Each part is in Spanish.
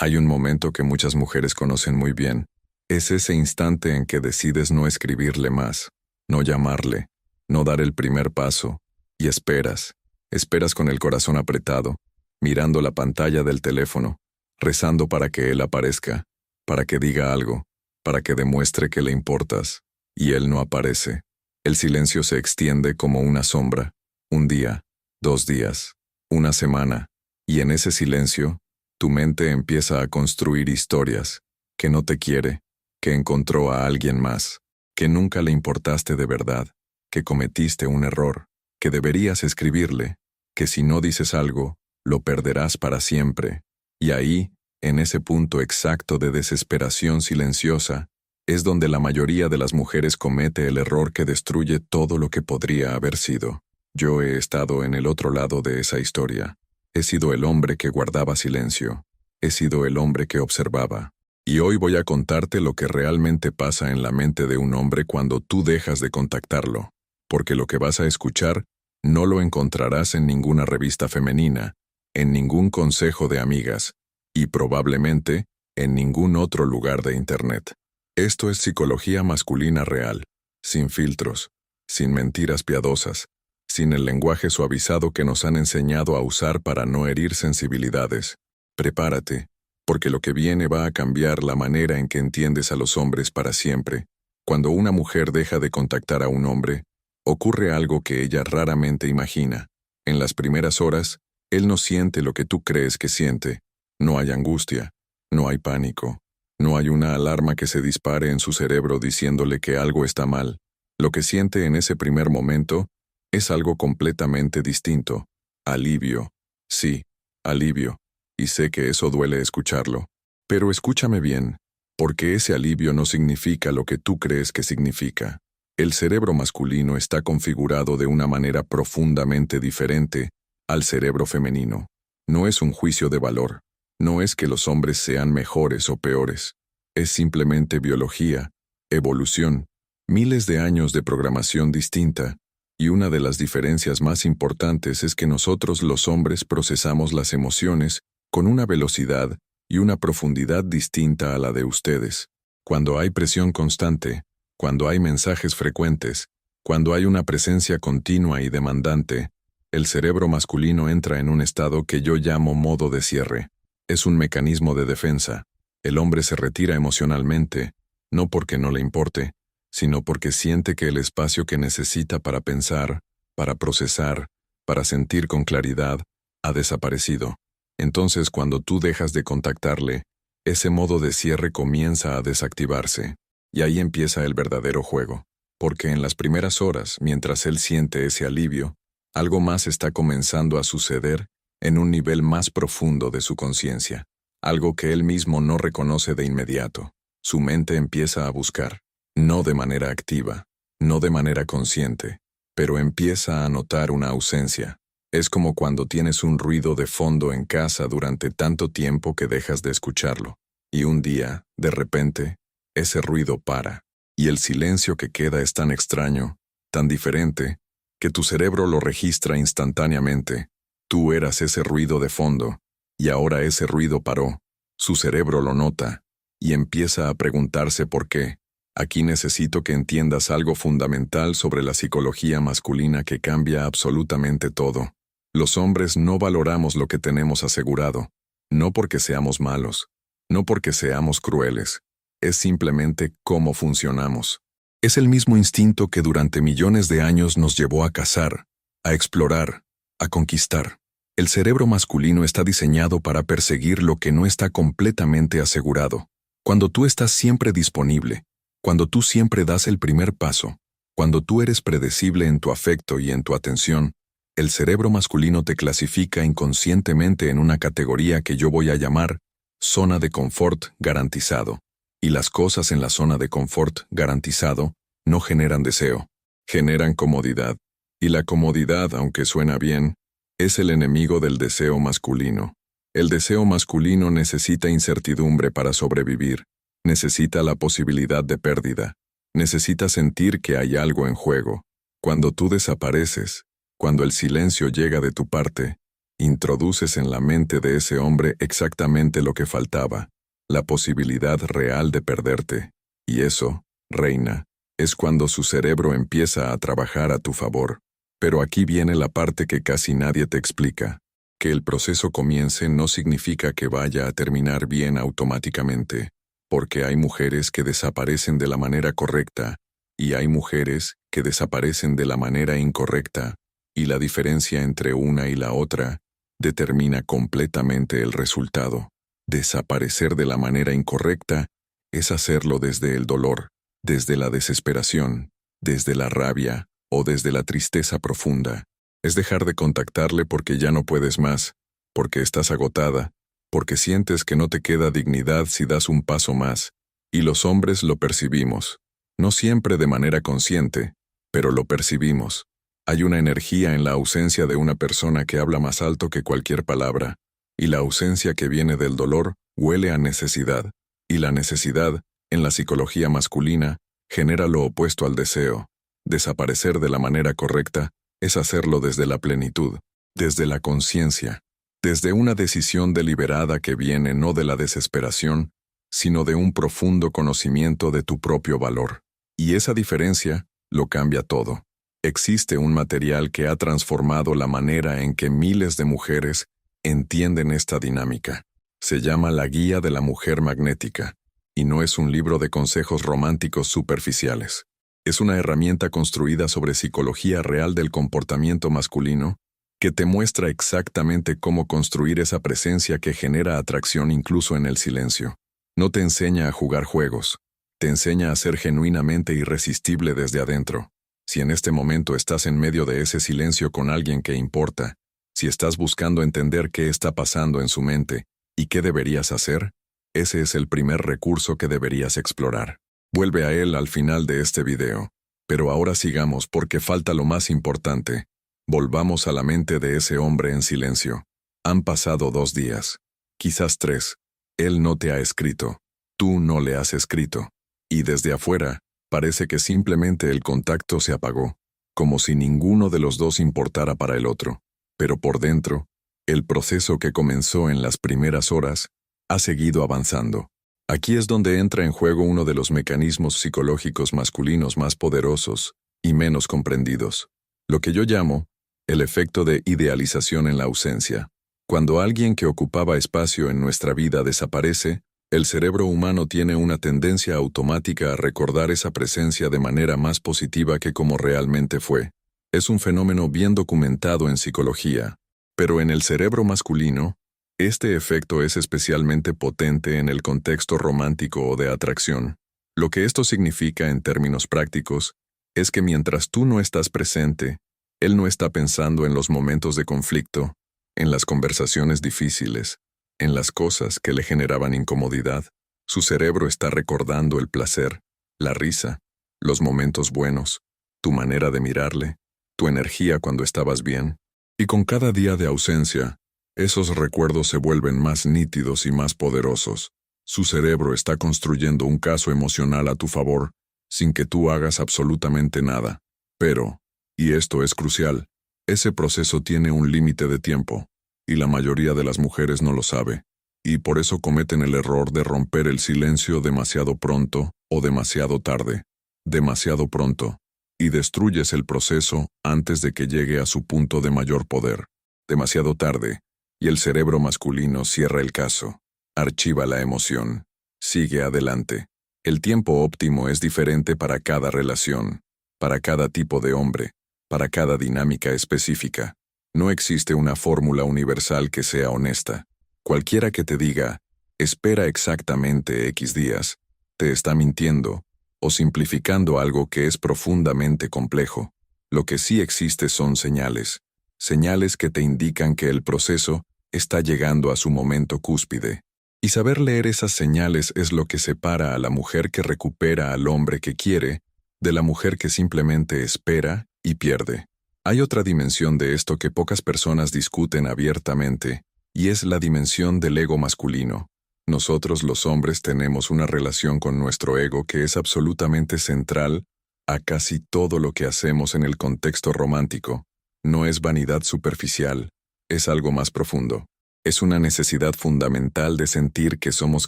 Hay un momento que muchas mujeres conocen muy bien. Es ese instante en que decides no escribirle más, no llamarle, no dar el primer paso, y esperas. Esperas con el corazón apretado, mirando la pantalla del teléfono, rezando para que él aparezca, para que diga algo, para que demuestre que le importas, y él no aparece. El silencio se extiende como una sombra, un día, 2 días, una semana, y en ese silencio, tu mente empieza a construir historias, que no te quiere, que encontró a alguien más, que nunca le importaste de verdad, que cometiste un error, que deberías escribirle, que si no dices algo, lo perderás para siempre. Y ahí, en ese punto exacto de desesperación silenciosa, es donde la mayoría de las mujeres comete el error que destruye todo lo que podría haber sido. Yo he estado en el otro lado de esa historia. He sido el hombre que guardaba silencio. He sido el hombre que observaba. Y hoy voy a contarte lo que realmente pasa en la mente de un hombre cuando tú dejas de contactarlo. Porque lo que vas a escuchar no lo encontrarás en ninguna revista femenina, en ningún consejo de amigas, y probablemente en ningún otro lugar de Internet. Esto es psicología masculina real, sin filtros, sin mentiras piadosas, sin el lenguaje suavizado que nos han enseñado a usar para no herir sensibilidades. Prepárate, porque lo que viene va a cambiar la manera en que entiendes a los hombres para siempre. Cuando una mujer deja de contactar a un hombre, ocurre algo que ella raramente imagina. En las primeras horas, él no siente lo que tú crees que siente. No hay angustia, no hay pánico, no hay una alarma que se dispare en su cerebro diciéndole que algo está mal. Lo que siente en ese primer momento es algo completamente distinto. Alivio. Sí, alivio. Y sé que eso duele escucharlo. Pero escúchame bien, porque ese alivio no significa lo que tú crees que significa. El cerebro masculino está configurado de una manera profundamente diferente al cerebro femenino. No es un juicio de valor. No es que los hombres sean mejores o peores. Es simplemente biología, evolución, miles de años de programación distinta. Y una de las diferencias más importantes es que nosotros los hombres procesamos las emociones con una velocidad y una profundidad distinta a la de ustedes. Cuando hay presión constante, cuando hay mensajes frecuentes, cuando hay una presencia continua y demandante, el cerebro masculino entra en un estado que yo llamo modo de cierre. Es un mecanismo de defensa. El hombre se retira emocionalmente, no porque no le importe, sino porque siente que el espacio que necesita para pensar, para procesar, para sentir con claridad, ha desaparecido. Entonces, cuando tú dejas de contactarle, ese modo de cierre comienza a desactivarse. Y ahí empieza el verdadero juego. Porque en las primeras horas, mientras él siente ese alivio, algo más está comenzando a suceder en un nivel más profundo de su conciencia. Algo que él mismo no reconoce de inmediato. Su mente empieza a buscar. No de manera activa, no de manera consciente, pero empieza a notar una ausencia. Es como cuando tienes un ruido de fondo en casa durante tanto tiempo que dejas de escucharlo. Y un día, de repente, ese ruido para. Y el silencio que queda es tan extraño, tan diferente, que tu cerebro lo registra instantáneamente. Tú eras ese ruido de fondo, y ahora ese ruido paró. Su cerebro lo nota, y empieza a preguntarse por qué. Aquí necesito que entiendas algo fundamental sobre la psicología masculina que cambia absolutamente todo. Los hombres no valoramos lo que tenemos asegurado, no porque seamos malos, no porque seamos crueles, es simplemente cómo funcionamos. Es el mismo instinto que durante millones de años nos llevó a cazar, a explorar, a conquistar. El cerebro masculino está diseñado para perseguir lo que no está completamente asegurado. Cuando tú estás siempre disponible, cuando tú siempre das el primer paso, cuando tú eres predecible en tu afecto y en tu atención, el cerebro masculino te clasifica inconscientemente en una categoría que yo voy a llamar zona de confort garantizado. Y las cosas en la zona de confort garantizado no generan deseo, generan comodidad. Y la comodidad, aunque suena bien, es el enemigo del deseo masculino. El deseo masculino necesita incertidumbre para sobrevivir. Necesita la posibilidad de pérdida. Necesita sentir que hay algo en juego. Cuando tú desapareces, cuando el silencio llega de tu parte, Introduces en la mente de ese hombre exactamente lo que faltaba, la posibilidad real de perderte. Y eso, reina, es cuando su cerebro empieza a trabajar a tu favor. Pero aquí viene la parte que casi nadie te explica. Que el proceso comience no significa que vaya a terminar bien automáticamente, porque hay mujeres que desaparecen de la manera correcta y hay mujeres que desaparecen de la manera incorrecta, y la diferencia entre una y la otra determina completamente el resultado. Desaparecer de la manera incorrecta es hacerlo desde el dolor, desde la desesperación, desde la rabia o desde la tristeza profunda. Es dejar de contactarle porque ya no puedes más, porque estás agotada, porque sientes que no te queda dignidad si das un paso más, y los hombres lo percibimos. No siempre de manera consciente, pero lo percibimos. Hay una energía en la ausencia de una persona que habla más alto que cualquier palabra, y la ausencia que viene del dolor huele a necesidad, y la necesidad, en la psicología masculina, genera lo opuesto al deseo. Desaparecer de la manera correcta es hacerlo desde la plenitud, desde la conciencia, desde una decisión deliberada que viene no de la desesperación, sino de un profundo conocimiento de tu propio valor. Y esa diferencia lo cambia todo. Existe un material que ha transformado la manera en que miles de mujeres entienden esta dinámica. Se llama La Guía de la Mujer Magnética, y no es un libro de consejos románticos superficiales. Es una herramienta construida sobre psicología real del comportamiento masculino que te muestra exactamente cómo construir esa presencia que genera atracción incluso en el silencio. No te enseña a jugar juegos, te enseña a ser genuinamente irresistible desde adentro. Si en este momento estás en medio de ese silencio con alguien que importa, si estás buscando entender qué está pasando en su mente y qué deberías hacer, ese es el primer recurso que deberías explorar. Vuelve a él al final de este video, pero ahora sigamos porque falta lo más importante. Volvamos a la mente de ese hombre en silencio. Han pasado 2 días, quizás 3. Él no te ha escrito, tú no le has escrito. Y desde afuera, parece que simplemente el contacto se apagó, como si ninguno de los dos importara para el otro. Pero por dentro, el proceso que comenzó en las primeras horas ha seguido avanzando. Aquí es donde entra en juego uno de los mecanismos psicológicos masculinos más poderosos y menos comprendidos, lo que yo llamo el efecto de idealización en la ausencia. Cuando alguien que ocupaba espacio en nuestra vida desaparece, el cerebro humano tiene una tendencia automática a recordar esa presencia de manera más positiva que como realmente fue. Es un fenómeno bien documentado en psicología, pero en el cerebro masculino, este efecto es especialmente potente en el contexto romántico o de atracción. Lo que esto significa en términos prácticos es que mientras tú no estás presente, él no está pensando en los momentos de conflicto, en las conversaciones difíciles, en las cosas que le generaban incomodidad. Su cerebro está recordando el placer, la risa, los momentos buenos, tu manera de mirarle, tu energía cuando estabas bien. Y con cada día de ausencia, esos recuerdos se vuelven más nítidos y más poderosos. Su cerebro está construyendo un caso emocional a tu favor, sin que tú hagas absolutamente nada. Pero, y esto es crucial, ese proceso tiene un límite de tiempo, y la mayoría de las mujeres no lo sabe, y por eso cometen el error de romper el silencio demasiado pronto o demasiado tarde. Demasiado pronto, y destruyes el proceso antes de que llegue a su punto de mayor poder. Demasiado tarde, y el cerebro masculino cierra el caso, archiva la emoción, sigue adelante. El tiempo óptimo es diferente para cada relación, para cada tipo de hombre, para cada dinámica específica. No existe una fórmula universal que sea honesta. Cualquiera que te diga, espera exactamente X días, te está mintiendo o simplificando algo que es profundamente complejo. Lo que sí existe son señales. Señales que te indican que el proceso está llegando a su momento cúspide. Y saber leer esas señales es lo que separa a la mujer que recupera al hombre que quiere de la mujer que simplemente espera y pierde. Hay otra dimensión de esto que pocas personas discuten abiertamente, y es la dimensión del ego masculino. Nosotros los hombres tenemos una relación con nuestro ego que es absolutamente central a casi todo lo que hacemos en el contexto romántico. No es vanidad superficial, Es algo más profundo. Es una necesidad fundamental de sentir que somos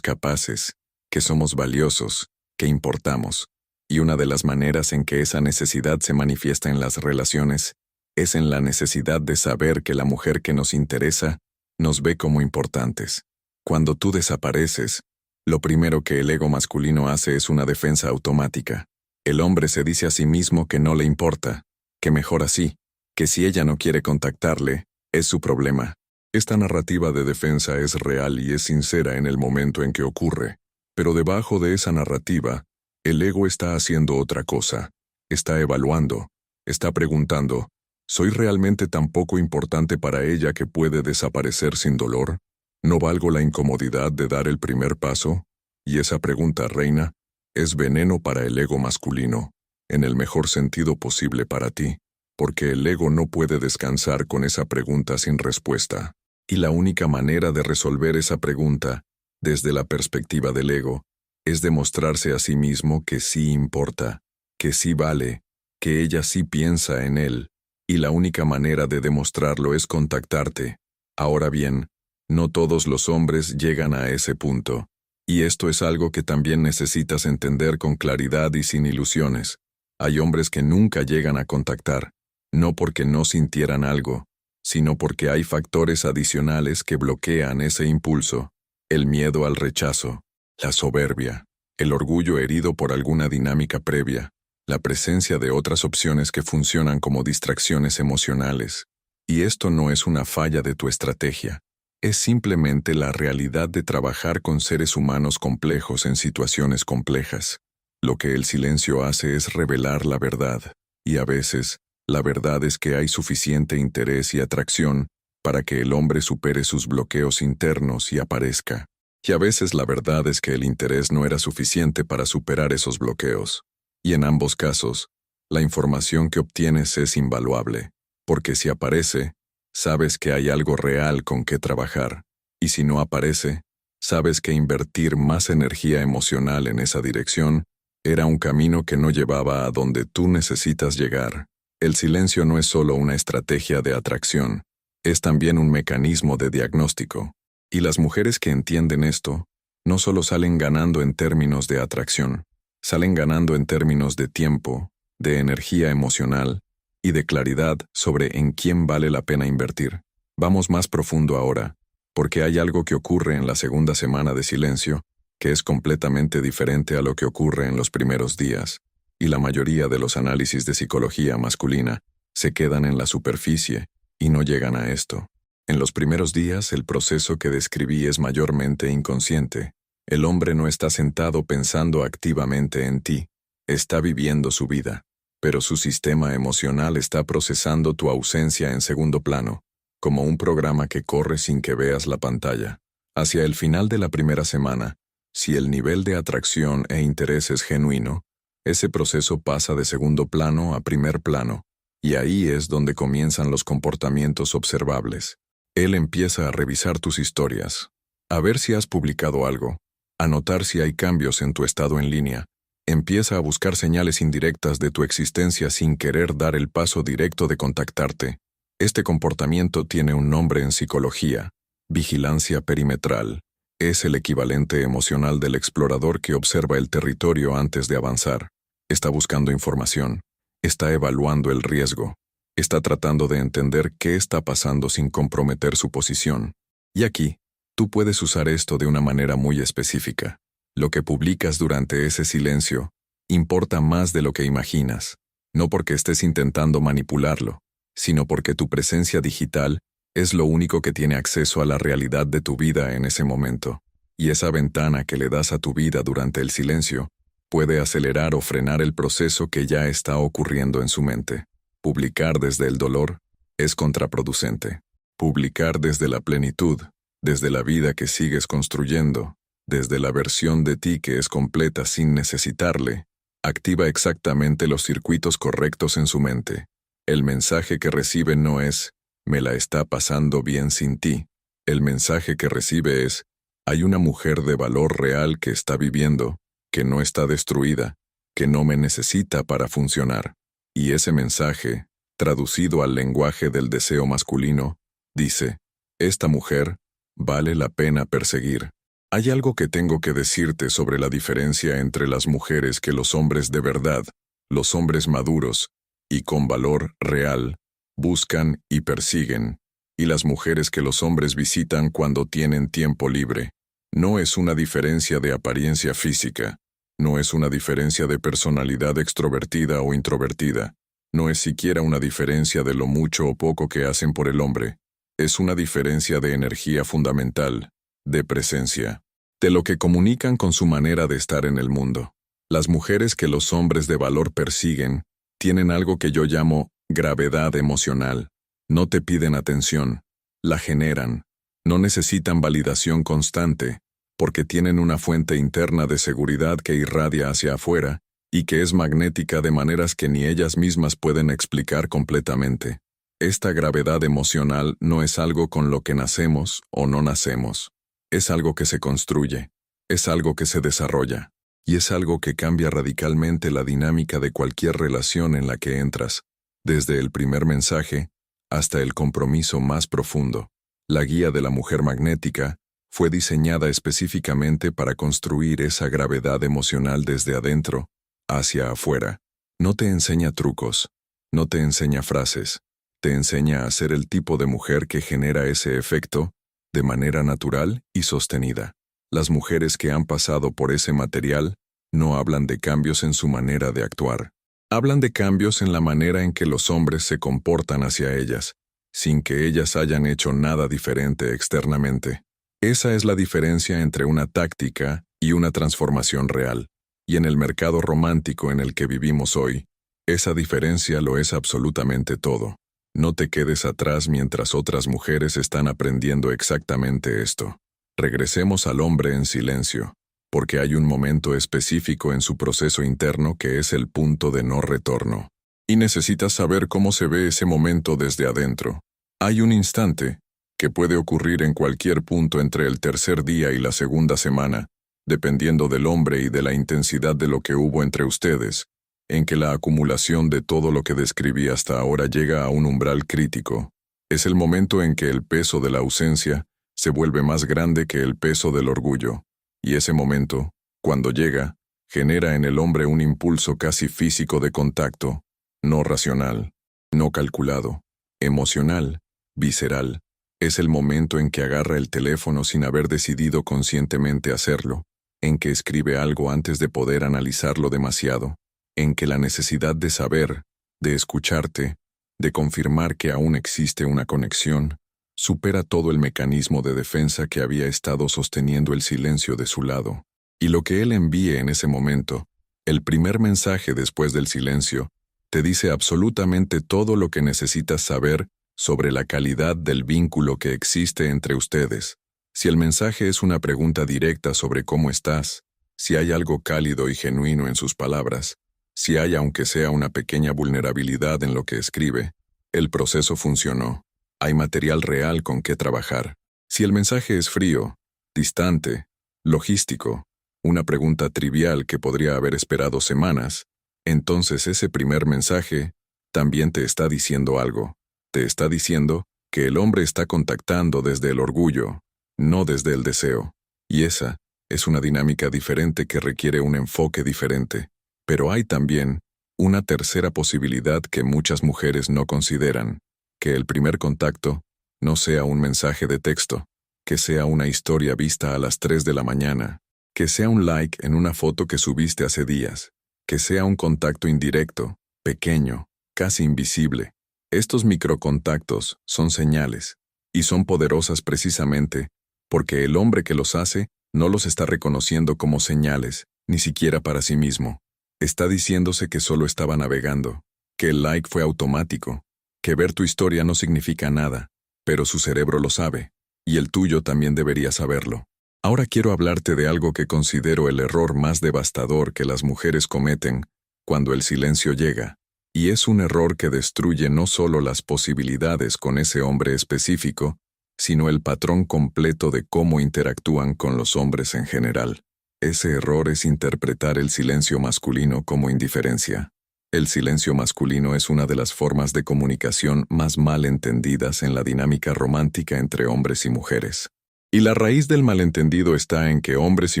capaces, que somos valiosos, que importamos. Y una de las maneras en que esa necesidad se manifiesta en las relaciones es en la necesidad de saber que la mujer que nos interesa nos ve como importantes. Cuando tú desapareces, lo primero que el ego masculino hace es una defensa automática. El hombre se dice a sí mismo que no le importa, que mejor así, que si ella no quiere contactarle, es su problema. Esta narrativa de defensa es real y es sincera en el momento en que ocurre, pero debajo de esa narrativa, el ego está haciendo otra cosa, está evaluando, está preguntando, ¿soy realmente tan poco importante para ella que puede desaparecer sin dolor? ¿No valgo la incomodidad de dar el primer paso? Y esa pregunta, reina, es veneno para el ego masculino, en el mejor sentido posible para ti, porque el ego no puede descansar con esa pregunta sin respuesta. Y la única manera de resolver esa pregunta, desde la perspectiva del ego, es demostrarse a sí mismo que sí importa, que sí vale, que ella sí piensa en él, y la única manera de demostrarlo es contactarte. Ahora bien, no todos los hombres llegan a ese punto, y esto es algo que también necesitas entender con claridad y sin ilusiones. Hay hombres que nunca llegan a contactar, no porque no sintieran algo, sino porque hay factores adicionales que bloquean ese impulso: el miedo al rechazo, la soberbia, el orgullo herido por alguna dinámica previa, la presencia de otras opciones que funcionan como distracciones emocionales. Y esto no es una falla de tu estrategia, es simplemente la realidad de trabajar con seres humanos complejos en situaciones complejas. Lo que el silencio hace es revelar la verdad, y a veces, la verdad es que hay suficiente interés y atracción para que el hombre supere sus bloqueos internos y aparezca. Y a veces la verdad es que el interés no era suficiente para superar esos bloqueos. Y en ambos casos, la información que obtienes es invaluable, porque si aparece, sabes que hay algo real con qué trabajar, y si no aparece, sabes que invertir más energía emocional en esa dirección era un camino que no llevaba a donde tú necesitas llegar. El silencio no es solo una estrategia de atracción, es también un mecanismo de diagnóstico. Y las mujeres que entienden esto, no solo salen ganando en términos de atracción, salen ganando en términos de tiempo, de energía emocional y de claridad sobre en quién vale la pena invertir. Vamos más profundo ahora, porque hay algo que ocurre en la segunda semana de silencio que es completamente diferente a lo que ocurre en los primeros días, y la mayoría de los análisis de psicología masculina se quedan en la superficie y no llegan a esto. En los primeros días, el proceso que describí es mayormente inconsciente. El hombre no está sentado pensando activamente en ti, está viviendo su vida, pero su sistema emocional está procesando tu ausencia en segundo plano, como un programa que corre sin que veas la pantalla. Hacia el final de la primera semana, si el nivel de atracción e interés es genuino, ese proceso pasa de segundo plano a primer plano, y ahí es donde comienzan los comportamientos observables. Él empieza a revisar tus historias, a ver si has publicado algo, a notar si hay cambios en tu estado en línea. Empieza a buscar señales indirectas de tu existencia sin querer dar el paso directo de contactarte. Este comportamiento tiene un nombre en psicología: vigilancia perimetral. Es el equivalente emocional del explorador que observa el territorio antes de avanzar. Está buscando información, está evaluando el riesgo, está tratando de entender qué está pasando sin comprometer su posición. Y aquí, tú puedes usar esto de una manera muy específica. Lo que publicas durante ese silencio importa más de lo que imaginas, no porque estés intentando manipularlo, sino porque tu presencia digital es lo único que tiene acceso a la realidad de tu vida en ese momento. Y esa ventana que le das a tu vida durante el silencio puede acelerar o frenar el proceso que ya está ocurriendo en su mente. Publicar desde el dolor es contraproducente. Publicar desde la plenitud, desde la vida que sigues construyendo, desde la versión de ti que es completa sin necesitarle, activa exactamente los circuitos correctos en su mente. El mensaje que recibe no es: me la está pasando bien sin ti. El mensaje que recibe es: hay una mujer de valor real que está viviendo, que no está destruida, que no me necesita para funcionar. Y ese mensaje, traducido al lenguaje del deseo masculino, Dice, esta mujer vale la pena perseguir. Hay algo que tengo que decirte sobre la diferencia entre las mujeres que los hombres de verdad, los hombres maduros y con valor real, buscan y persiguen, y las mujeres que los hombres visitan cuando tienen tiempo libre. No es una diferencia de apariencia física, no es una diferencia de personalidad extrovertida o introvertida, no es siquiera una diferencia de lo mucho o poco que hacen por el hombre. Es una diferencia de energía fundamental, de presencia, de lo que comunican con su manera de estar en el mundo. Las mujeres que los hombres de valor persiguen tienen algo que yo llamo gravedad emocional. No te piden atención, la generan. No necesitan validación constante, porque tienen una fuente interna de seguridad que irradia hacia afuera y que es magnética de maneras que ni ellas mismas pueden explicar completamente. Esta gravedad emocional no es algo con lo que nacemos o no nacemos. Es algo que se construye, es algo que se desarrolla, y es algo que cambia radicalmente la dinámica de cualquier relación en la que entras, desde el primer mensaje hasta el compromiso más profundo. La guía de la mujer magnética fue diseñada específicamente para construir esa gravedad emocional desde adentro hacia afuera. No te enseña trucos, no te enseña frases, te enseña a ser el tipo de mujer que genera ese efecto de manera natural y sostenida. Las mujeres que han pasado por ese material no hablan de cambios en su manera de actuar. Hablan de cambios en la manera en que los hombres se comportan hacia ellas, sin que ellas hayan hecho nada diferente externamente. Esa es la diferencia entre una táctica y una transformación real. Y en el mercado romántico en el que vivimos hoy, esa diferencia lo es absolutamente todo. No te quedes atrás mientras otras mujeres están aprendiendo exactamente esto. Regresemos al hombre en silencio, porque hay un momento específico en su proceso interno que es el punto de no retorno. Y necesitas saber cómo se ve ese momento desde adentro. Hay un instante, que puede ocurrir en cualquier punto entre el tercer día y la segunda semana, dependiendo del hombre y de la intensidad de lo que hubo entre ustedes, en que la acumulación de todo lo que describí hasta ahora llega a un umbral crítico. Es el momento en que el peso de la ausencia se vuelve más grande que el peso del orgullo, y ese momento, cuando llega, genera en el hombre un impulso casi físico de contacto, no racional, no calculado, emocional, visceral. Es el momento en que agarra el teléfono sin haber decidido conscientemente hacerlo, en que escribe algo antes de poder analizarlo demasiado, en que la necesidad de saber, de escucharte, de confirmar que aún existe una conexión, supera todo el mecanismo de defensa que había estado sosteniendo el silencio de su lado. Y lo que él envíe en ese momento, el primer mensaje después del silencio, te dice absolutamente todo lo que necesitas saber sobre la calidad del vínculo que existe entre ustedes. Si el mensaje es una pregunta directa sobre cómo estás, si hay algo cálido y genuino en sus palabras, si hay aunque sea una pequeña vulnerabilidad en lo que escribe, el proceso funcionó. Hay material real con qué trabajar. Si el mensaje es frío, distante, logístico, una pregunta trivial que podría haber esperado semanas, entonces ese primer mensaje también te está diciendo algo. Te está diciendo que el hombre está contactando desde el orgullo, no desde el deseo. Y esa es una dinámica diferente que requiere un enfoque diferente. Pero hay también una tercera posibilidad que muchas mujeres no consideran, que el primer contacto no sea un mensaje de texto, que sea una historia vista a las 3 de la mañana, que sea un like en una foto que subiste hace días, que sea un contacto indirecto, pequeño, casi invisible. Estos microcontactos son señales, y son poderosas precisamente porque el hombre que los hace no los está reconociendo como señales, ni siquiera para sí mismo. Está diciéndose que solo estaba navegando, que el like fue automático, que ver tu historia no significa nada, pero su cerebro lo sabe, y el tuyo también debería saberlo. Ahora quiero hablarte de algo que considero el error más devastador que las mujeres cometen cuando el silencio llega. Y es un error que destruye no solo las posibilidades con ese hombre específico, sino el patrón completo de cómo interactúan con los hombres en general. Ese error es interpretar el silencio masculino como indiferencia. El silencio masculino es una de las formas de comunicación más mal entendidas en la dinámica romántica entre hombres y mujeres. Y la raíz del malentendido está en que hombres y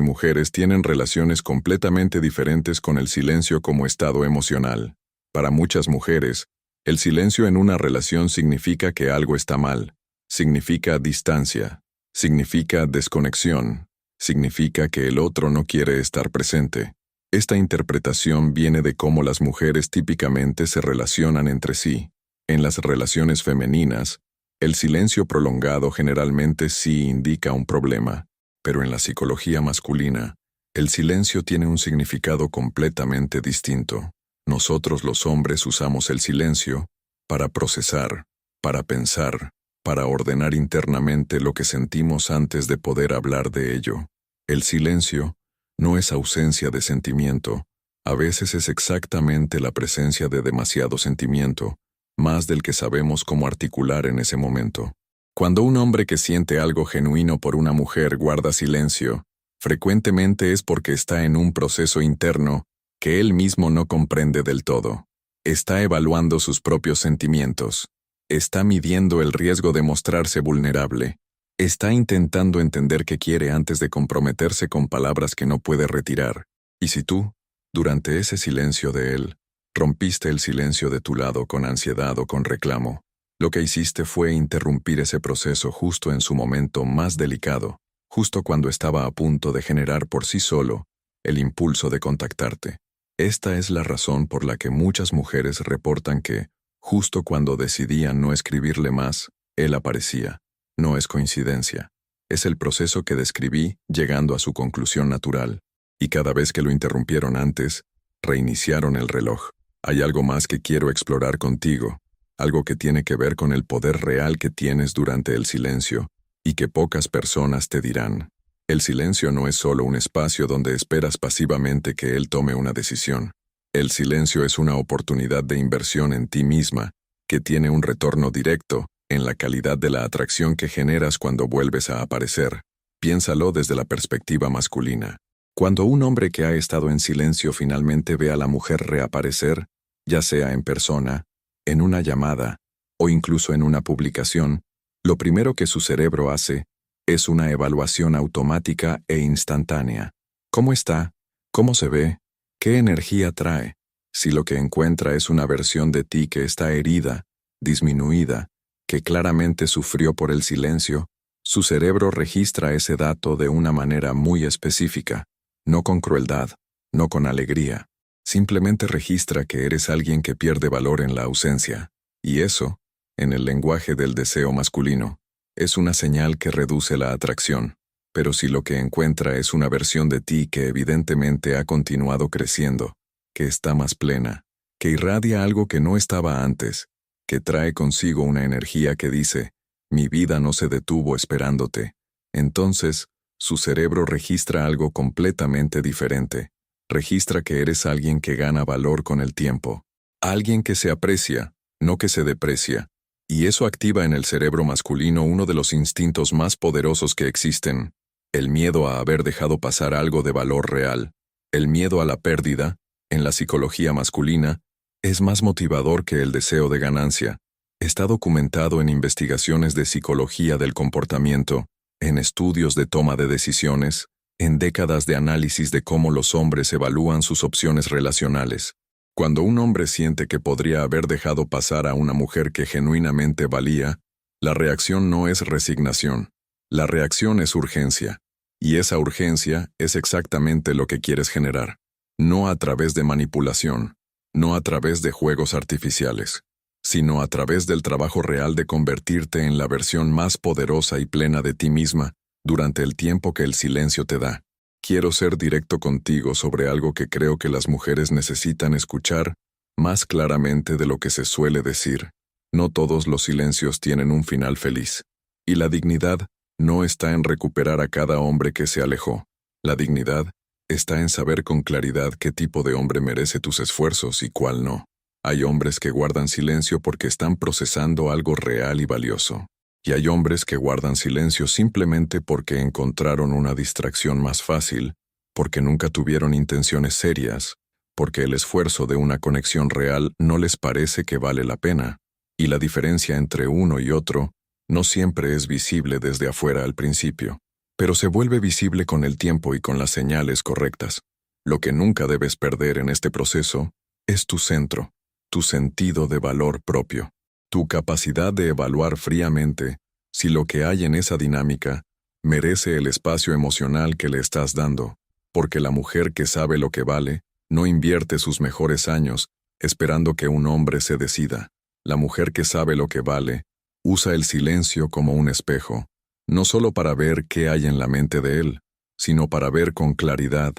mujeres tienen relaciones completamente diferentes con el silencio como estado emocional. Para muchas mujeres, el silencio en una relación significa que algo está mal, significa distancia, significa desconexión, significa que el otro no quiere estar presente. Esta interpretación viene de cómo las mujeres típicamente se relacionan entre sí. En las relaciones femeninas, el silencio prolongado generalmente sí indica un problema, pero en la psicología masculina, el silencio tiene un significado completamente distinto. Nosotros los hombres usamos el silencio para procesar, para pensar, para ordenar internamente lo que sentimos antes de poder hablar de ello. El silencio no es ausencia de sentimiento, a veces es exactamente la presencia de demasiado sentimiento, más del que sabemos cómo articular en ese momento. Cuando un hombre que siente algo genuino por una mujer guarda silencio, frecuentemente es porque está en un proceso interno que él mismo no comprende del todo. Está evaluando sus propios sentimientos. Está midiendo el riesgo de mostrarse vulnerable. Está intentando entender qué quiere antes de comprometerse con palabras que no puede retirar. Y si tú, durante ese silencio de él, rompiste el silencio de tu lado con ansiedad o con reclamo, lo que hiciste fue interrumpir ese proceso justo en su momento más delicado, justo cuando estaba a punto de generar por sí solo el impulso de contactarte. Esta es la razón por la que muchas mujeres reportan que, justo cuando decidían no escribirle más, él aparecía. No es coincidencia. Es el proceso que describí llegando a su conclusión natural. Y cada vez que lo interrumpieron antes, reiniciaron el reloj. Hay algo más que quiero explorar contigo, algo que tiene que ver con el poder real que tienes durante el silencio, y que pocas personas te dirán. El silencio no es solo un espacio donde esperas pasivamente que él tome una decisión. El silencio es una oportunidad de inversión en ti misma, que tiene un retorno directo en la calidad de la atracción que generas cuando vuelves a aparecer. Piénsalo desde la perspectiva masculina. Cuando un hombre que ha estado en silencio finalmente ve a la mujer reaparecer, ya sea en persona, en una llamada, o incluso en una publicación, lo primero que su cerebro hace es una evaluación automática e instantánea. ¿Cómo está? ¿Cómo se ve? ¿Qué energía trae? Si lo que encuentra es una versión de ti que está herida, disminuida, que claramente sufrió por el silencio, su cerebro registra ese dato de una manera muy específica, no con crueldad, no con alegría. Simplemente registra que eres alguien que pierde valor en la ausencia. Y eso, en el lenguaje del deseo masculino, es una señal que reduce la atracción. Pero si lo que encuentra es una versión de ti que evidentemente ha continuado creciendo, que está más plena, que irradia algo que no estaba antes, que trae consigo una energía que dice, mi vida no se detuvo esperándote, entonces, su cerebro registra algo completamente diferente. Registra que eres alguien que gana valor con el tiempo. Alguien que se aprecia, no que se deprecia. Y eso activa en el cerebro masculino uno de los instintos más poderosos que existen. El miedo a haber dejado pasar algo de valor real. El miedo a la pérdida, en la psicología masculina, es más motivador que el deseo de ganancia. Está documentado en investigaciones de psicología del comportamiento, en estudios de toma de decisiones, en décadas de análisis de cómo los hombres evalúan sus opciones relacionales. Cuando un hombre siente que podría haber dejado pasar a una mujer que genuinamente valía, la reacción no es resignación. La reacción es urgencia. Y esa urgencia es exactamente lo que quieres generar. No a través de manipulación, no a través de juegos artificiales, sino a través del trabajo real de convertirte en la versión más poderosa y plena de ti misma durante el tiempo que el silencio te da. Quiero ser directo contigo sobre algo que creo que las mujeres necesitan escuchar más claramente de lo que se suele decir. No todos los silencios tienen un final feliz. Y la dignidad no está en recuperar a cada hombre que se alejó. La dignidad está en saber con claridad qué tipo de hombre merece tus esfuerzos y cuál no. Hay hombres que guardan silencio porque están procesando algo real y valioso. Y hay hombres que guardan silencio simplemente porque encontraron una distracción más fácil, porque nunca tuvieron intenciones serias, porque el esfuerzo de una conexión real no les parece que vale la pena, y la diferencia entre uno y otro no siempre es visible desde afuera al principio, pero se vuelve visible con el tiempo y con las señales correctas. Lo que nunca debes perder en este proceso es tu centro, tu sentido de valor propio, tu capacidad de evaluar fríamente si lo que hay en esa dinámica merece el espacio emocional que le estás dando, porque la mujer que sabe lo que vale no invierte sus mejores años esperando que un hombre se decida. La mujer que sabe lo que vale usa el silencio como un espejo, no solo para ver qué hay en la mente de él, sino para ver con claridad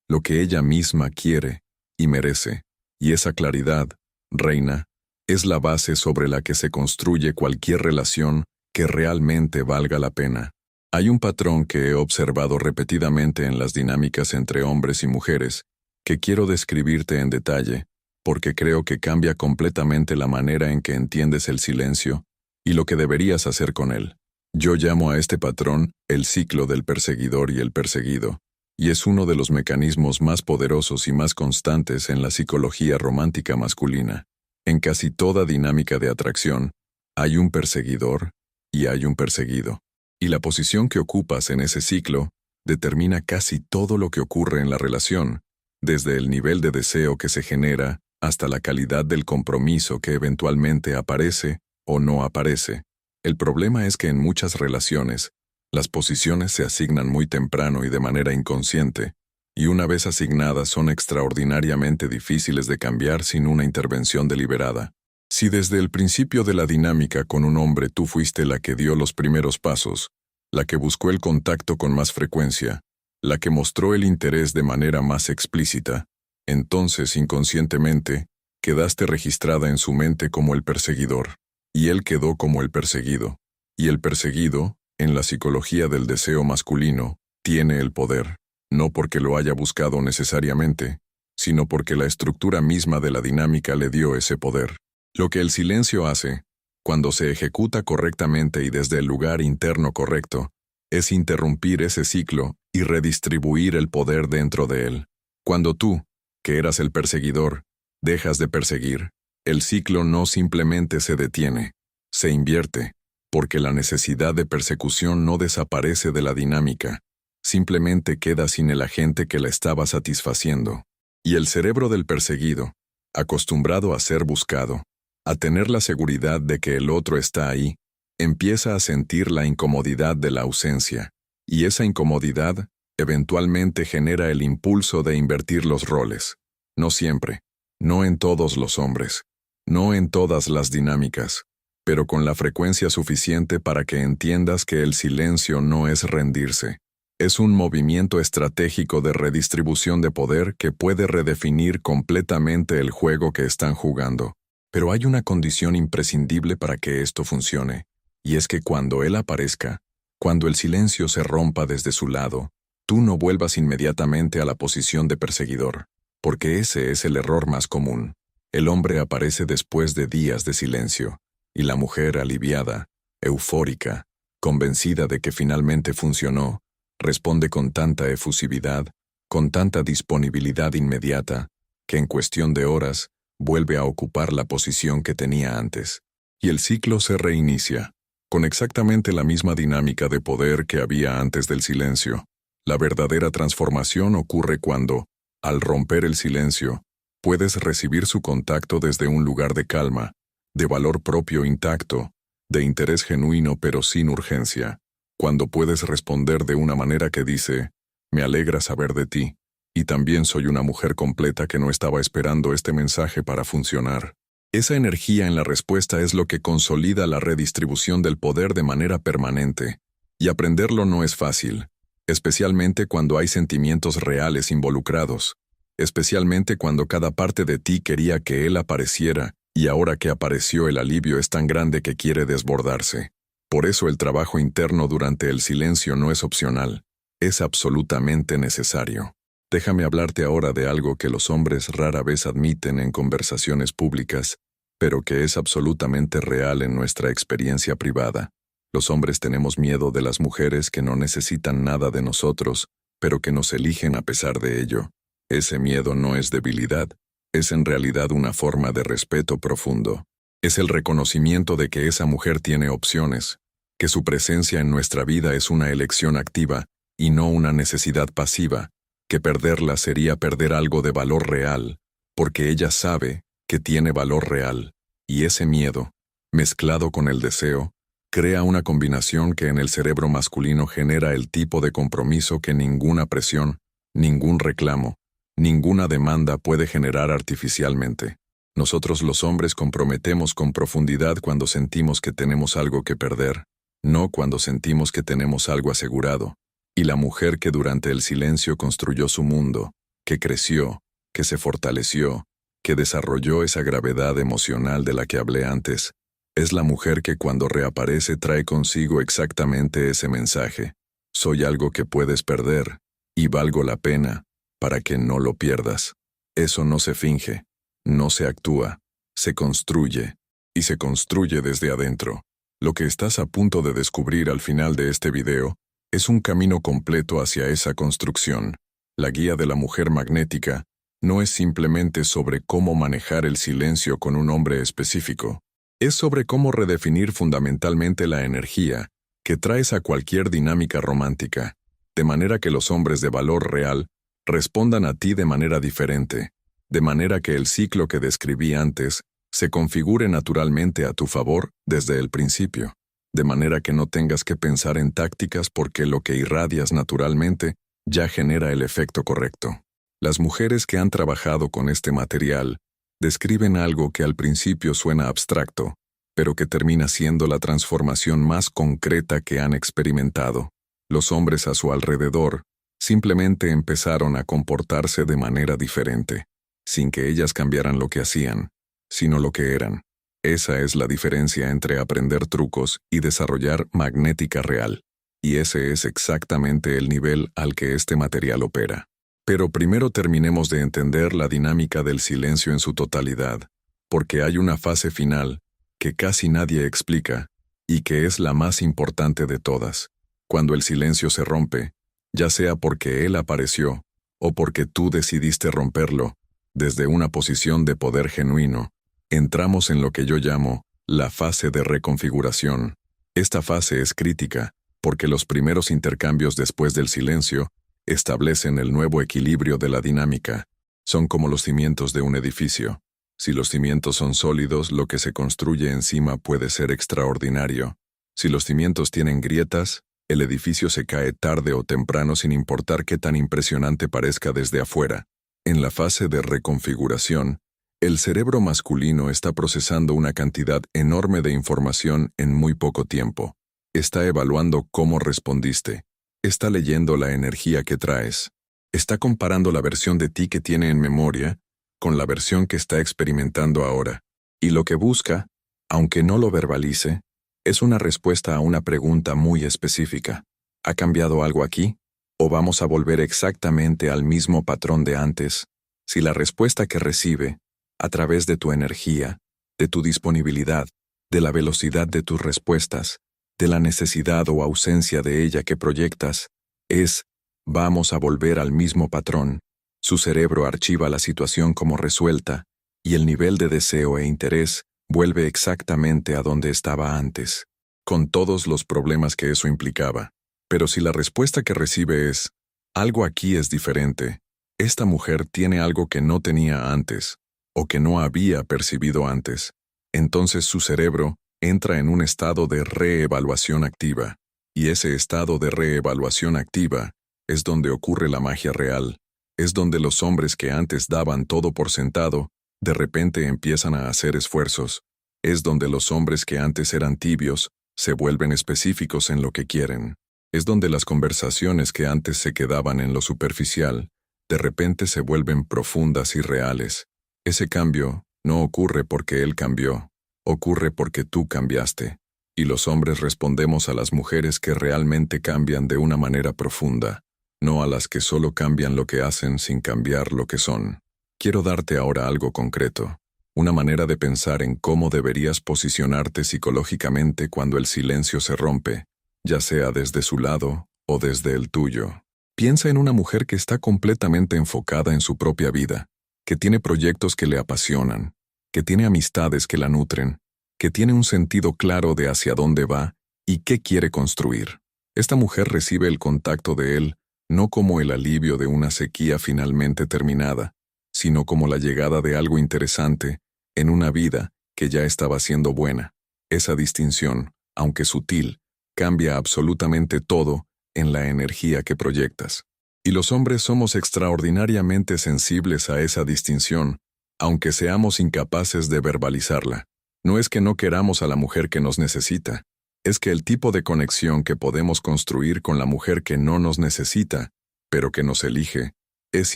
lo que ella misma quiere y merece. Y esa claridad, reina, es la base sobre la que se construye cualquier relación que realmente valga la pena. Hay un patrón que he observado repetidamente en las dinámicas entre hombres y mujeres, que quiero describirte en detalle, porque creo que cambia completamente la manera en que entiendes el silencio y lo que deberías hacer con él. Yo llamo a este patrón el ciclo del perseguidor y el perseguido, y es uno de los mecanismos más poderosos y más constantes en la psicología romántica masculina. En casi toda dinámica de atracción, hay un perseguidor y hay un perseguido, y la posición que ocupas en ese ciclo determina casi todo lo que ocurre en la relación, desde el nivel de deseo que se genera hasta la calidad del compromiso que eventualmente aparece o no aparece. El problema es que en muchas relaciones, las posiciones se asignan muy temprano y de manera inconsciente, y una vez asignadas son extraordinariamente difíciles de cambiar sin una intervención deliberada. Si desde el principio de la dinámica con un hombre tú fuiste la que dio los primeros pasos, la que buscó el contacto con más frecuencia, la que mostró el interés de manera más explícita, entonces inconscientemente quedaste registrada en su mente como el perseguidor, y él quedó como el perseguido. Y el perseguido, en la psicología del deseo masculino, tiene el poder, no porque lo haya buscado necesariamente, sino porque la estructura misma de la dinámica le dio ese poder. Lo que el silencio hace, cuando se ejecuta correctamente y desde el lugar interno correcto, es interrumpir ese ciclo y redistribuir el poder dentro de él. Cuando tú, que eras el perseguidor, dejas de perseguir, el ciclo no simplemente se detiene, se invierte, porque la necesidad de persecución no desaparece de la dinámica, simplemente queda sin el agente que la estaba satisfaciendo. Y el cerebro del perseguido, acostumbrado a ser buscado, a tener la seguridad de que el otro está ahí, empieza a sentir la incomodidad de la ausencia, y esa incomodidad eventualmente genera el impulso de invertir los roles. No siempre, no en todos los hombres, no en todas las dinámicas, pero con la frecuencia suficiente para que entiendas que el silencio no es rendirse. Es un movimiento estratégico de redistribución de poder que puede redefinir completamente el juego que están jugando. Pero hay una condición imprescindible para que esto funcione, y es que cuando él aparezca, cuando el silencio se rompa desde su lado, tú no vuelvas inmediatamente a la posición de perseguidor, porque ese es el error más común. El hombre aparece después de días de silencio, y la mujer aliviada, eufórica, convencida de que finalmente funcionó, responde con tanta efusividad, con tanta disponibilidad inmediata, que en cuestión de horas vuelve a ocupar la posición que tenía antes. Y el ciclo se reinicia, con exactamente la misma dinámica de poder que había antes del silencio. La verdadera transformación ocurre cuando, al romper el silencio, puedes recibir su contacto desde un lugar de calma, de valor propio intacto, de interés genuino pero sin urgencia, cuando puedes responder de una manera que dice, me alegra saber de ti, y también soy una mujer completa que no estaba esperando este mensaje para funcionar. Esa energía en la respuesta es lo que consolida la redistribución del poder de manera permanente, y aprenderlo no es fácil, especialmente cuando hay sentimientos reales involucrados, especialmente cuando cada parte de ti quería que él apareciera, y ahora que apareció el alivio es tan grande que quiere desbordarse. Por eso el trabajo interno durante el silencio no es opcional, es absolutamente necesario. Déjame hablarte ahora de algo que los hombres rara vez admiten en conversaciones públicas, pero que es absolutamente real en nuestra experiencia privada. Los hombres tenemos miedo de las mujeres que no necesitan nada de nosotros, pero que nos eligen a pesar de ello. Ese miedo no es debilidad, es en realidad una forma de respeto profundo. Es el reconocimiento de que esa mujer tiene opciones, que su presencia en nuestra vida es una elección activa y no una necesidad pasiva, que perderla sería perder algo de valor real, porque ella sabe que tiene valor real, y ese miedo, mezclado con el deseo, crea una combinación que en el cerebro masculino genera el tipo de compromiso que ninguna presión, ningún reclamo, ninguna demanda puede generar artificialmente. Nosotros los hombres comprometemos con profundidad cuando sentimos que tenemos algo que perder, no cuando sentimos que tenemos algo asegurado. Y la mujer que durante el silencio construyó su mundo, que creció, que se fortaleció, que desarrolló esa gravedad emocional de la que hablé antes, es la mujer que cuando reaparece trae consigo exactamente ese mensaje. Soy algo que puedes perder, y valgo la pena, para que no lo pierdas. Eso no se finge, no se actúa, se construye, y se construye desde adentro. Lo que estás a punto de descubrir al final de este video es un camino completo hacia esa construcción. La guía de la mujer magnética no es simplemente sobre cómo manejar el silencio con un hombre específico. Es sobre cómo redefinir fundamentalmente la energía que traes a cualquier dinámica romántica, de manera que los hombres de valor real respondan a ti de manera diferente, de manera que el ciclo que describí antes se configure naturalmente a tu favor desde el principio, de manera que no tengas que pensar en tácticas porque lo que irradias naturalmente ya genera el efecto correcto. Las mujeres que han trabajado con este material describen algo que al principio suena abstracto, pero que termina siendo la transformación más concreta que han experimentado. Los hombres a su alrededor simplemente empezaron a comportarse de manera diferente, sin que ellas cambiaran lo que hacían, sino lo que eran. Esa es la diferencia entre aprender trucos y desarrollar magnética real, y ese es exactamente el nivel al que este material opera. Pero primero terminemos de entender la dinámica del silencio en su totalidad, porque hay una fase final que casi nadie explica y que es la más importante de todas. Cuando el silencio se rompe, ya sea porque él apareció o porque tú decidiste romperlo, desde una posición de poder genuino, entramos en lo que yo llamo la fase de reconfiguración. Esta fase es crítica porque los primeros intercambios después del silencio establecen el nuevo equilibrio de la dinámica. Son como los cimientos de un edificio. Si los cimientos son sólidos, lo que se construye encima puede ser extraordinario. Si los cimientos tienen grietas, el edificio se cae tarde o temprano sin importar qué tan impresionante parezca desde afuera. En la fase de reconfiguración, el cerebro masculino está procesando una cantidad enorme de información en muy poco tiempo. Está evaluando cómo respondiste. Está leyendo la energía que traes. Está comparando la versión de ti que tiene en memoria con la versión que está experimentando ahora. Y lo que busca, aunque no lo verbalice, es una respuesta a una pregunta muy específica. ¿Ha cambiado algo aquí? ¿O vamos a volver exactamente al mismo patrón de antes? Si la respuesta que recibe, a través de tu energía, de tu disponibilidad, de la velocidad de tus respuestas, de la necesidad o ausencia de ella que proyectas, es, vamos a volver al mismo patrón, su cerebro archiva la situación como resuelta, y el nivel de deseo e interés vuelve exactamente a donde estaba antes, con todos los problemas que eso implicaba. Pero si la respuesta que recibe es, algo aquí es diferente, esta mujer tiene algo que no tenía antes, o que no había percibido antes, entonces su cerebro entra en un estado de reevaluación activa, y ese estado de reevaluación activa es donde ocurre la magia real, es donde los hombres que antes daban todo por sentado, de repente empiezan a hacer esfuerzos, es donde los hombres que antes eran tibios se vuelven específicos en lo que quieren, es donde las conversaciones que antes se quedaban en lo superficial, de repente se vuelven profundas y reales. Ese cambio no ocurre porque él cambió, ocurre porque tú cambiaste, y los hombres respondemos a las mujeres que realmente cambian de una manera profunda, no a las que solo cambian lo que hacen sin cambiar lo que son. Quiero darte ahora algo concreto, una manera de pensar en cómo deberías posicionarte psicológicamente cuando el silencio se rompe, ya sea desde su lado o desde el tuyo. Piensa en una mujer que está completamente enfocada en su propia vida, que tiene proyectos que le apasionan, que tiene amistades que la nutren, que tiene un sentido claro de hacia dónde va y qué quiere construir. Esta mujer recibe el contacto de él no como el alivio de una sequía finalmente terminada, sino como la llegada de algo interesante en una vida que ya estaba siendo buena. Esa distinción, aunque sutil, cambia absolutamente todo en la energía que proyectas. Y los hombres somos extraordinariamente sensibles a esa distinción, aunque seamos incapaces de verbalizarla. No es que no queramos a la mujer que nos necesita, es que el tipo de conexión que podemos construir con la mujer que no nos necesita, pero que nos elige, es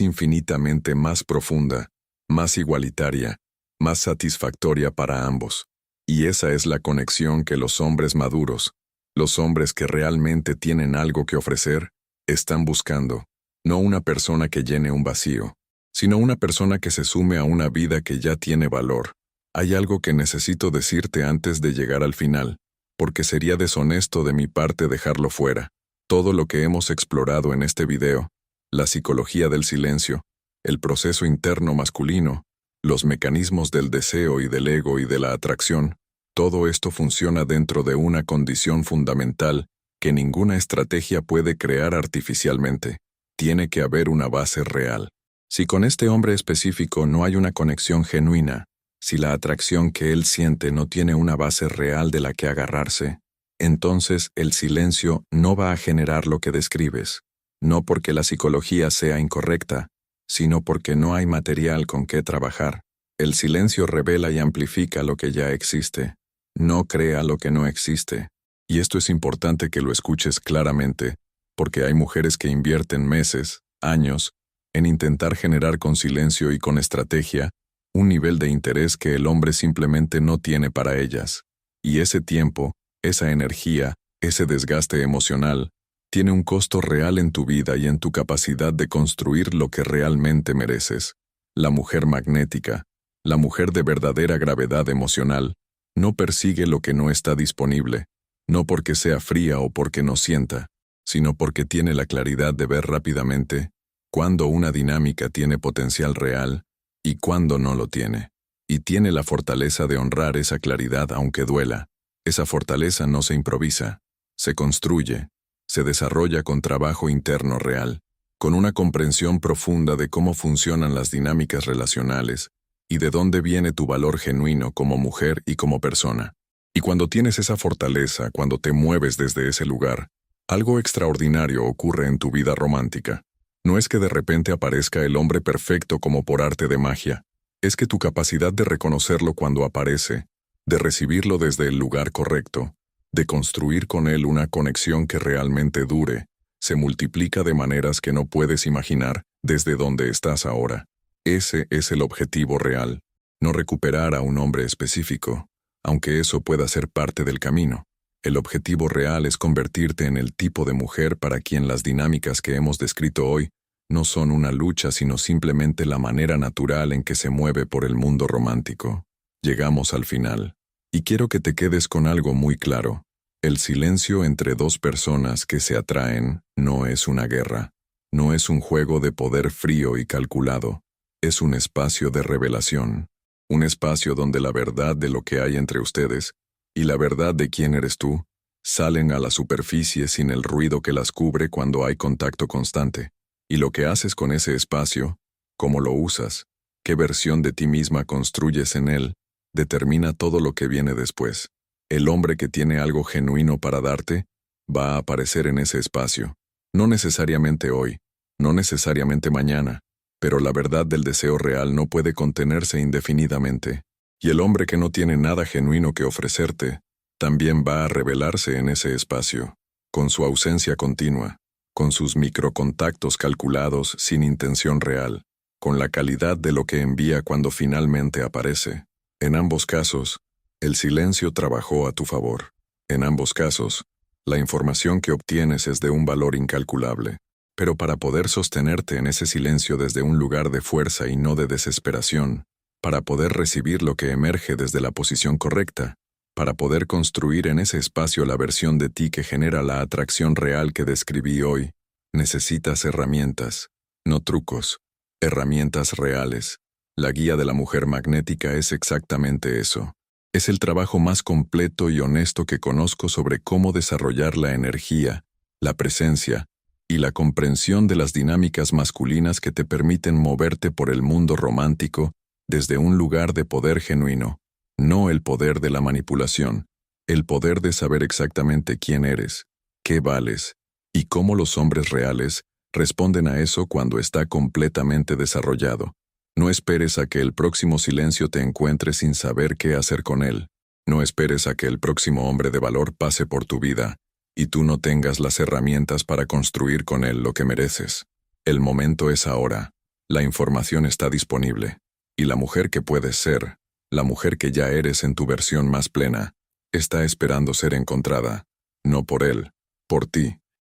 infinitamente más profunda, más igualitaria, más satisfactoria para ambos. Y esa es la conexión que los hombres maduros, los hombres que realmente tienen algo que ofrecer, están buscando. No una persona que llene un vacío, sino una persona que se sume a una vida que ya tiene valor. Hay algo que necesito decirte antes de llegar al final, porque sería deshonesto de mi parte dejarlo fuera. Todo lo que hemos explorado en este video, la psicología del silencio, el proceso interno masculino, los mecanismos del deseo y del ego y de la atracción, todo esto funciona dentro de una condición fundamental que ninguna estrategia puede crear artificialmente. Tiene que haber una base real. Si con este hombre específico no hay una conexión genuina, si la atracción que él siente no tiene una base real de la que agarrarse, entonces el silencio no va a generar lo que describes, no porque la psicología sea incorrecta, sino porque no hay material con que trabajar. El silencio revela y amplifica lo que ya existe, no crea lo que no existe. Y esto es importante que lo escuches claramente, porque hay mujeres que invierten meses, años, en intentar generar con silencio y con estrategia un nivel de interés que el hombre simplemente no tiene para ellas. Y ese tiempo, esa energía, ese desgaste emocional, tiene un costo real en tu vida y en tu capacidad de construir lo que realmente mereces. La mujer magnética, la mujer de verdadera gravedad emocional, no persigue lo que no está disponible, no porque sea fría o porque no sienta, sino porque tiene la claridad de ver rápidamente cuándo una dinámica tiene potencial real y cuándo no lo tiene. Y tiene la fortaleza de honrar esa claridad aunque duela. Esa fortaleza no se improvisa, se construye, se desarrolla con trabajo interno real, con una comprensión profunda de cómo funcionan las dinámicas relacionales y de dónde viene tu valor genuino como mujer y como persona. Y cuando tienes esa fortaleza, cuando te mueves desde ese lugar, algo extraordinario ocurre en tu vida romántica. No es que de repente aparezca el hombre perfecto como por arte de magia, es que tu capacidad de reconocerlo cuando aparece, de recibirlo desde el lugar correcto, de construir con él una conexión que realmente dure, se multiplica de maneras que no puedes imaginar desde donde estás ahora. Ese es el objetivo real, no recuperar a un hombre específico, aunque eso pueda ser parte del camino. El objetivo real es convertirte en el tipo de mujer para quien las dinámicas que hemos descrito hoy no son una lucha, sino simplemente la manera natural en que se mueve por el mundo romántico. Llegamos al final. Y quiero que te quedes con algo muy claro. El silencio entre dos personas que se atraen no es una guerra. No es un juego de poder frío y calculado. Es un espacio de revelación. Un espacio donde la verdad de lo que hay entre ustedes y la verdad de quién eres tú salen a la superficie sin el ruido que las cubre cuando hay contacto constante. Y lo que haces con ese espacio, cómo lo usas, qué versión de ti misma construyes en él, determina todo lo que viene después. El hombre que tiene algo genuino para darte va a aparecer en ese espacio. No necesariamente hoy, no necesariamente mañana, pero la verdad del deseo real no puede contenerse indefinidamente. Y el hombre que no tiene nada genuino que ofrecerte, también va a revelarse en ese espacio, con su ausencia continua, con sus microcontactos calculados sin intención real, con la calidad de lo que envía cuando finalmente aparece. En ambos casos, el silencio trabajó a tu favor. En ambos casos, la información que obtienes es de un valor incalculable. Pero para poder sostenerte en ese silencio desde un lugar de fuerza y no de desesperación, para poder recibir lo que emerge desde la posición correcta, para poder construir en ese espacio la versión de ti que genera la atracción real que describí hoy, Necesitas herramientas, no trucos, herramientas reales. La guía de la mujer magnética es exactamente eso. Es el trabajo más completo y honesto que conozco sobre cómo desarrollar la energía, la presencia y la comprensión de las dinámicas masculinas que te permiten moverte por el mundo romántico desde un lugar de poder genuino, no el poder de la manipulación, el poder de saber exactamente quién eres, qué vales y cómo los hombres reales responden a eso cuando está completamente desarrollado. No esperes a que el próximo silencio te encuentre sin saber qué hacer con él. No esperes a que el próximo hombre de valor pase por tu vida y tú no tengas las herramientas para construir con él lo que mereces. El momento es ahora. La información está disponible. Y la mujer que puedes ser, la mujer que ya eres en tu versión más plena, está esperando ser encontrada. No por él, por ti.